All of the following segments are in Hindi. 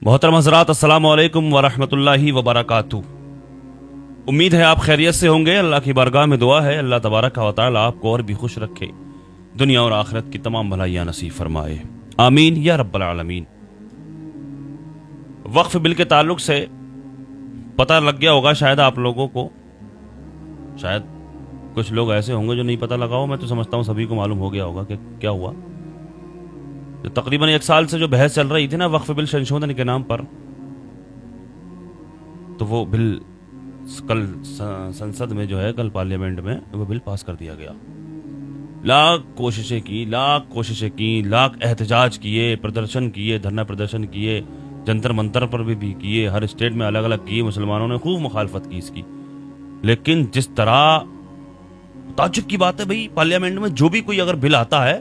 मोहतरम हज़रात, अस्सलामु अलैकुम वरहमतुल्लाहि वबरकातुहू। उम्मीद है आप खैरियत से होंगे। अल्लाह की बारगाह में दुआ है अल्लाह तबारक व तआला आपको और भी खुश रखे, दुनिया और आखिरत की तमाम भलाइयाँ नसीब फरमाए, आमीन या रब्बल आलमीन। वक्फ बिल के ताल्लुक से पता लग गया होगा शायद आप लोगों को, शायद कुछ लोग ऐसे होंगे जो नहीं पता लगा हो। मैं तो समझता हूँ सभी को मालूम हो गया होगा कि क्या हुआ। तो तकरीबन 1 साल से जो बहस चल रही थी ना वक्फ बिल संशोधन के नाम पर, तो वो बिल कल संसद में जो है, कल पार्लियामेंट में वो बिल पास कर दिया गया। लाख कोशिशें की, लाख एहतजाज किए, प्रदर्शन किए, धरना प्रदर्शन किए, जंतर मंतर पर भी किए, हर स्टेट में अलग अलग किए। मुसलमानों ने खूब मुखालफत की इसकी, लेकिन जिस तरह ताज्जुब की बात है भाई, पार्लियामेंट में जो भी कोई अगर बिल आता है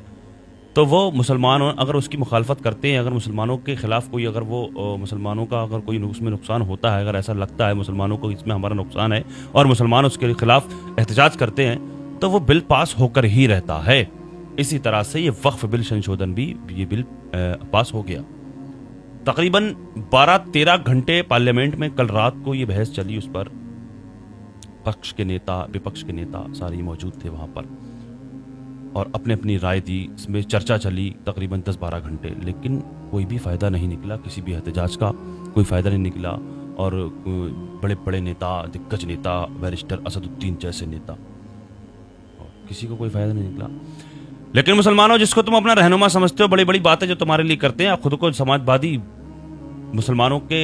तो वो मुसलमान अगर उसकी मुखालफत करते हैं, अगर मुसलमानों के खिलाफ कोई, अगर वो मुसलमानों का अगर कोई उसमें नुकसान होता है, अगर ऐसा लगता है मुसलमानों को इसमें हमारा नुकसान है और मुसलमान उसके खिलाफ एहतजाज करते हैं, तो वो बिल पास होकर ही रहता है। इसी तरह से ये वक्फ बिल संशोधन भी, ये बिल पास हो गया। तकरीबन 12-13 घंटे पार्लियामेंट में कल रात को ये बहस चली। उस पर पक्ष के नेता, विपक्ष के नेता सारे मौजूद थे वहां पर और अपने अपनी राय दी। इसमें चर्चा चली तकरीबन 10-12 घंटे, लेकिन कोई भी फ़ायदा नहीं निकला, किसी भी एहतजाज का कोई फ़ायदा नहीं निकला। और बड़े बड़े नेता, दिग्गज नेता, बैरिस्टर असदुद्दीन जैसे नेता, और किसी को कोई फ़ायदा नहीं निकला। लेकिन मुसलमानों, जिसको तुम अपना रहनुमा समझते हो, बड़ी बड़ी बातें जो तुम्हारे लिए करते हैं, आप खुद को समाजवादी, मुसलमानों के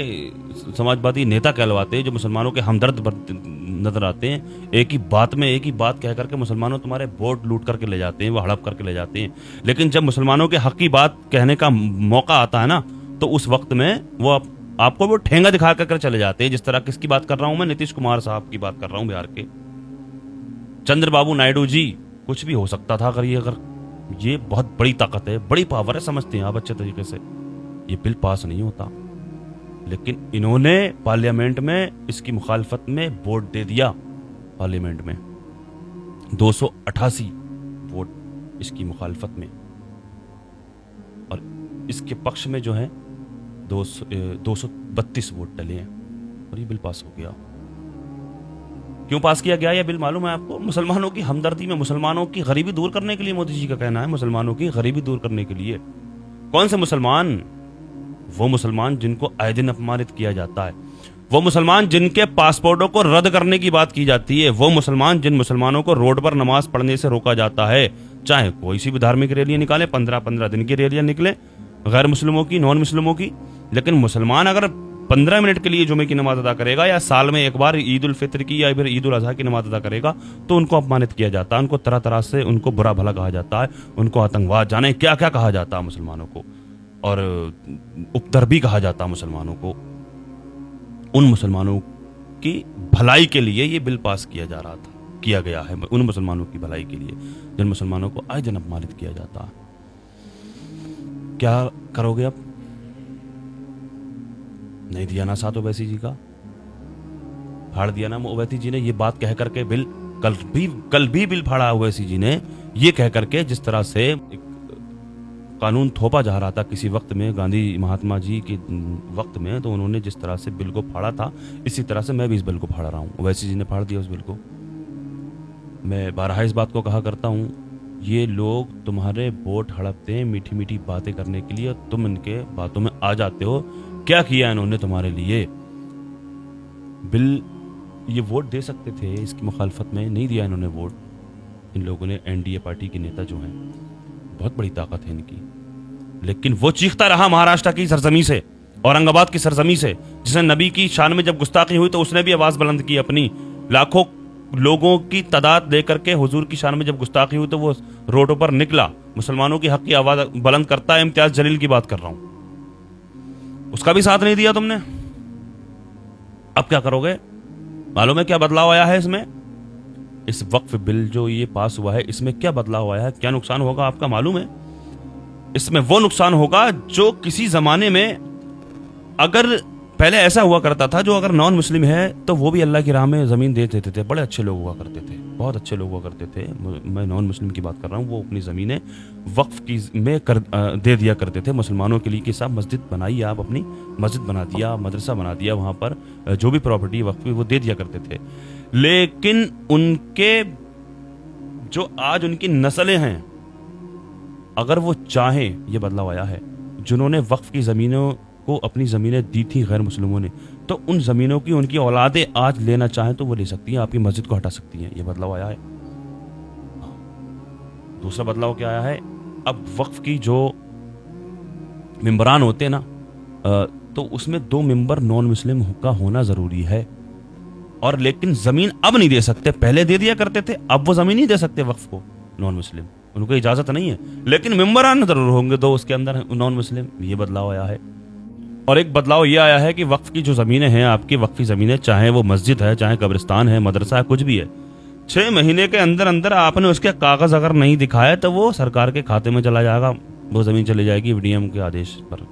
समाजवादी नेता कहलवाते हैं, जो मुसलमानों के हमदर्द नजर आते हैं, एक ही बात कह करके मुसलमानों तुम्हारे वोट लूट करके ले जाते हैं, वो हड़प करके ले जाते हैं। लेकिन जब मुसलमानों के हक की बात कहने का मौका आता है ना, तो उस वक्त में वो आपको वो ठेंगा दिखा कर चले जाते हैं। जिस तरह किसकी बात कर रहा हूं मैं? नीतीश कुमार साहब की बात कर रहा हूं, बिहार के चंद्रबाबू नायडू जी। कुछ भी हो सकता था अगर ये बहुत बड़ी ताकत है, बड़ी पावर है, समझते हैं आप अच्छे तरीके से। ये बिल पास नहीं होता, लेकिन इन्होंने पार्लियामेंट में इसकी मुखालफत में वोट दे दिया। पार्लियामेंट में 288 वोट इसकी मुखालफत में, और इसके पक्ष में जो है 232 वोट डले हैं, और ये बिल पास हो गया। क्यों पास किया गया यह बिल मालूम है आपको? मुसलमानों की हमदर्दी में, मुसलमानों की गरीबी दूर करने के लिए। मोदी जी का कहना है मुसलमानों की गरीबी दूर करने के लिए। कौन से मुसलमान? वो मुसलमान जिनको आए दिन अपमानित किया जाता है, वो मुसलमान जिनके पासपोर्टों को रद्द करने की बात की जाती है, वो मुसलमान जिन मुसलमानों को रोड पर नमाज पढ़ने से रोका जाता है। चाहे कोई सी भी धार्मिक रैलियां निकाले, 15-15 दिन की रैलियां निकले, गैर मुस्लिमों की, नॉन मुस्लिमों की, लेकिन मुसलमान अगर 15 मिनट के लिए जुमे की नमाज अदा करेगा, या साल में एक बार ईद उल फित्र की या फिर ईद उल अजहा की नमाज अदा करेगा, तो उनको अपमानित किया जाता है, उनको तरह तरह से उनको बुरा भला कहा जाता है, उनको आतंकवाद, जाने क्या क्या कहा जाता है मुसलमानों को, और उपद्रवी भी कहा जाता मुसलमानों को। उन मुसलमानों की भलाई के लिए ये बिल पास किया गया है, उन मुसलमानों की भलाई के लिए जिन मुसलमानों को आए दिन अपमानित किया जाता है। क्या करोगे अब? नहीं दिया ना साथ ओवैसी जी का, फाड़ दिया ना ओवैसी जी ने ये बात कह करके बिल। कल भी बिल फाड़ा ओवैसी जी ने, ये कह करके, जिस तरह से कानून थोपा जा रहा था किसी वक्त में गांधी महात्मा जी के वक्त में, तो उन्होंने जिस तरह से बिल को फाड़ा था, इसी तरह से मैं भी इस बिल को फाड़ रहा हूं। ओवैसी जी ने फाड़ दिया उस बिल को। मैं बारहा इस बात को कहा करता हूं, ये लोग तुम्हारे वोट हड़पते हैं मीठी मीठी बातें करने के लिए, तुम इनके बातों में आ जाते हो। क्या किया इन्होंने तुम्हारे लिए? बिल ये वोट दे सकते थे इसकी मुखालफत में, नहीं दिया इन्होंने वोट। इन लोगों ने, एनडीए पार्टी के नेता जो हैं, बहुत बड़ी ताकत है इनकी, लेकिन वो चीखता रहा महाराष्ट्र की सरजमी से, औरंगाबाद की सरजमी से, जिसने नबी की शान में जब गुस्ताखी हुई तो उसने भी आवाज बुलंद की अपनी। लाखों लोगों की तादाद लेकर के हुजूर की शान में जब गुस्ताखी हुई तो वो रोडों पर निकला, मुसलमानों की हक की आवाज बुलंद करता है। इम्तियाज जलील की बात कर रहा हूं, उसका भी साथ नहीं दिया तुमने। अब क्या करोगे? मालूम है क्या बदलाव आया है इसमें? इस वक्फ बिल जो ये पास हुआ है, इसमें क्या बदलाव आया है, क्या नुकसान होगा आपका मालूम है? इसमें वो नुकसान होगा जो किसी जमाने में, अगर पहले ऐसा हुआ करता था, जो अगर नॉन मुस्लिम है तो वो भी अल्लाह की राह में जमीन दे देते थे, बड़े अच्छे लोग हुआ करते थे। बहुत अच्छे लोग हुआ करते थे, मैं नॉन मुस्लिम की बात कर रहा हूँ, वो अपनी ज़मीनें वक्फ की में दे दिया करते थे मुसलमानों के लिए कि साहब मस्जिद बनाइए, आप अपनी मस्जिद बना दिया, मदरसा बना दिया, वहाँ पर जो भी प्रॉपर्टी वक्फ की वो दे दिया करते थे। लेकिन उनके जो आज उनकी नस्लें हैं, अगर वो चाहें, ये बदलाव आया है, जिन्होंने वक्फ की ज़मीनों को अपनी ज़मीनें दी थी गैर मुस्लिमों ने, तो उन ज़मीनों की उनकी औलादें आज लेना चाहें तो वो ले सकती हैं, आपकी मस्जिद को हटा सकती हैं। ये बदलाव आया है। दूसरा बदलाव क्या आया है, अब वक्फ की जो मेंबरान होते हैं ना, तो उसमें 2 मेंबर नॉन मुस्लिम का होना ज़रूरी है। और लेकिन ज़मीन अब नहीं दे सकते, पहले दे दिया करते थे, अब वो ज़मीन नहीं दे सकते वक्फ को नॉन मुस्लिम, उनको इजाज़त नहीं है, लेकिन मेंबरान ज़रूर होंगे 2 उसके अंदर नॉन मुस्लिम। ये बदलाव आया है। और एक बदलाव ये आया है कि वक्फ की जो ज़मीनें हैं, आपकी वक्फी ज़मीनें, चाहे वो मस्जिद है, चाहे कब्रिस्तान है, मदरसा है, कुछ भी है, 6 महीने के अंदर अंदर आपने उसके कागज़ अगर नहीं दिखाए तो वो सरकार के खाते में चला जाएगा, वो ज़मीन चली जाएगी डीएम के आदेश पर।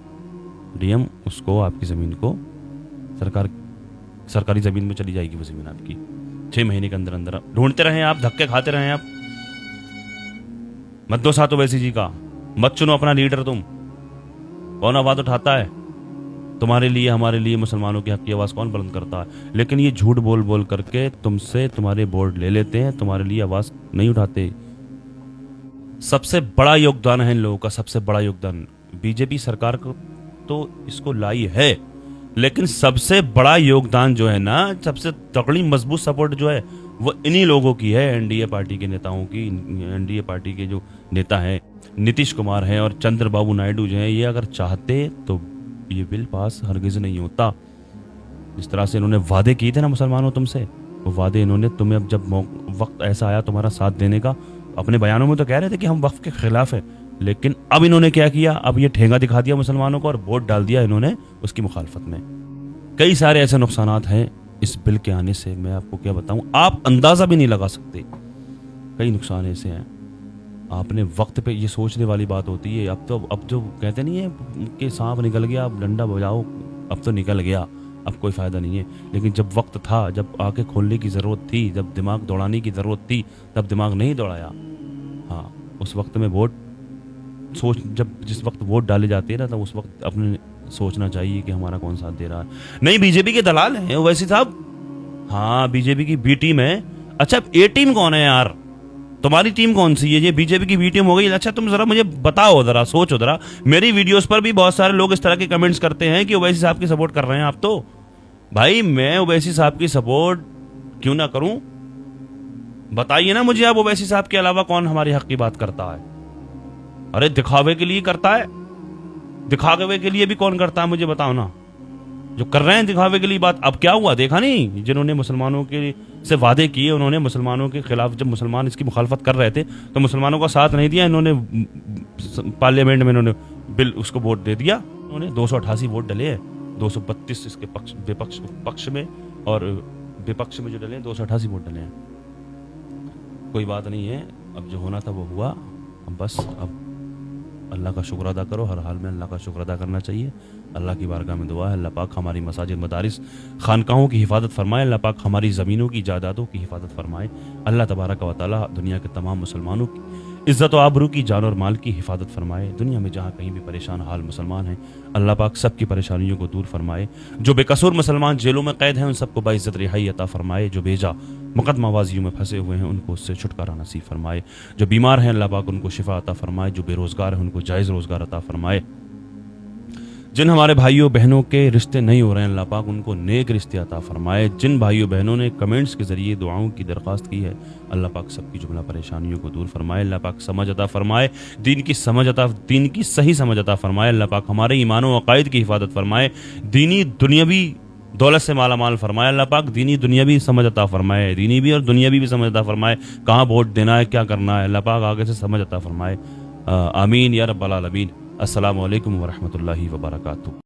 डीएम उसको, आपकी ज़मीन को, सरकारी ज़मीन में चली जाएगी वो ज़मीन आपकी 6 महीने के अंदर अंदर। ढूंढते रहें आप, धक्के खाते रहें आप, मत दो साथ ओवैसी जी का, मत चुनो अपना लीडर तुम। कौन आवाज़ उठाता है तुम्हारे लिए, हमारे लिए, मुसलमानों की हक की आवाज़ कौन बुलंद करता है? लेकिन ये झूठ बोल बोल करके तुमसे तुम्हारे वोट ले लेते हैं, तुम्हारे लिए आवाज़ नहीं उठाते। सबसे बड़ा योगदान है इन लोगों का, सबसे बड़ा योगदान बीजेपी सरकार को तो इसको लाई है, लेकिन सबसे बड़ा योगदान जो है ना, सबसे तगड़ी मजबूत सपोर्ट जो है वो इन्हीं लोगों की है, एनडीए पार्टी के नेताओं की। एनडीए पार्टी के जो नेता हैं, नीतीश कुमार हैं और चंद्रबाबू नायडू जो हैं, ये अगर चाहते तो ये बिल पास हरगिज नहीं होता। जिस तरह से इन्होंने वादे किए थे ना मुसलमानों तुमसे, वो वादे इन्होंने तुम्हें, अब जब वक्त ऐसा आया तुम्हारा साथ देने का, अपने बयानों में तो कह रहे थे कि हम वक्फ के खिलाफ है, लेकिन अब इन्होंने क्या किया, अब ये ठेंगा दिखा दिया मुसलमानों को और वोट डाल दिया इन्होंने उसकी मुखालफत में। कई सारे ऐसे नुकसानात हैं इस बिल के आने से, मैं आपको क्या बताऊं, आप अंदाजा भी नहीं लगा सकते। कई नुकसान ऐसे हैं, आपने वक्त पे ये सोचने वाली बात होती है। अब जो कहते नहीं है कि सांप निकल गया, अब डंडा बजाओ, अब तो निकल गया, अब कोई फ़ायदा नहीं है। लेकिन जब वक्त था, जब आंखें खोलने की ज़रूरत थी, जब दिमाग दौड़ाने की ज़रूरत थी, तब दिमाग नहीं दौड़ाया। हाँ, उस वक्त में जब जिस वक्त वोट डाले जाते हैं ना, तब उस वक्त अपने सोचना चाहिए कि हमारा कौन साथ दे रहा है। नहीं, बीजेपी के दलाल हैं ओवैसी साहब। हाँ, बीजेपी की बी टीम है। अच्छा, ए टीम कौन है यार? तुम्हारी टीम कौन सी है? ये बीजेपी की बी टीम हो गई। अच्छा, तुम जरा मुझे बताओ, जरा सोचो जरा। मेरी वीडियोस पर भी बहुत सारे लोग इस तरह के कमेंट्स करते हैं कि ओवैसी साहब की सपोर्ट कर रहे हैं आप। तो भाई, मैं ओवैसी साहब की सपोर्ट क्यों ना करूं? बताइए ना मुझे, आप ओवैसी साहब के अलावा कौन हमारे हक की बात करता है? अरे दिखावे के लिए करता है, दिखावे के लिए भी कौन करता है मुझे बताओ ना। जो कर रहे हैं दिखावे के लिए बात, अब क्या हुआ देखा नहीं? जिन्होंने मुसलमानों के से वादे किए, उन्होंने मुसलमानों के खिलाफ, जब मुसलमान इसकी मुखालफत कर रहे थे तो मुसलमानों का साथ नहीं दिया इन्होंने। पार्लियामेंट में इन्होंने बिल उसको वोट दे दिया, उन्होंने 288 वोट डले हैं, 232 इसके पक्ष में, और विपक्ष में जो डले हैं 288 वोट डले हैं। कोई बात नहीं है, अब जो होना था वो हुआ। अब बस अब अल्लाह का शुक्र अदा करो, हर हाल में अल्लाह का शुक्र अदा करना चाहिए। अल्लाह की बारगाह में दुआ है, अल्लाह पाक हमारी मसाजिद, मदारिस, खानकाहों की हिफाजत फरमाए, अल्लाह पाक हमारी ज़मीनों की, जायदादों की हिफाजत फरमाए। अल्लाह तबारक व तआला दुनिया के तमाम मुसलमानों की इज़्ज़त व आबरू की, जान और माल की हिफाजत फरमाए। दुनिया में जहाँ कहीं भी परेशान हाल मुसलमान हैं, अल्लाह पाक सबकी परेशानियों को दूर फरमाए। जो बेकसूर मुसलमान जेलों में कैद हैं, उन सबको बाइज़्ज़त रिहाई अता फरमाए। जो बेजा मुकदमाबाजियों में फंसे हुए हैं, उनको उससे छुटकारा नसीब फरमाए। जो बीमार हैं, अल्लाह पाक उनको शिफा अता फरमाए। जो बेरोज़गार हैं, उनको जायज़ रोज़गार अता फरमाए। जिन हमारे भाइयों बहनों के रिश्ते नहीं हो रहे हैं, अल्लाह पाक उनको नेक रिश्ते अता फरमाए। जिन भाइयों बहनों ने कमेंट्स के ज़रिए दुआओं की दरख्वास्त की है, अल्लाह पाक सबकी जुमला परेशानियों को दूर फरमाए। अल्लाह पाक समझ अता फरमाए, दीन की सही समझ अता फरमाए। अल्लाह पाक हमारे ईमान व अक़ाइद की हिफाजत फरमाए, दीनी दुनियावी दौलत से माला माल फरमाए। अल्लाह पाक दीनी दुनियावी समझ अता फरमाए, दीनी भी और दुनियावी भी समझ अता फरमाए। कहाँ वोट देना है, क्या करना है, अल्लाह पाक आगे से समझ अता फरमाए। आमीन या रब्बल आलमीन। अस्सलामु अलैकुम व रहमतुल्लाहि व बरकातुहू।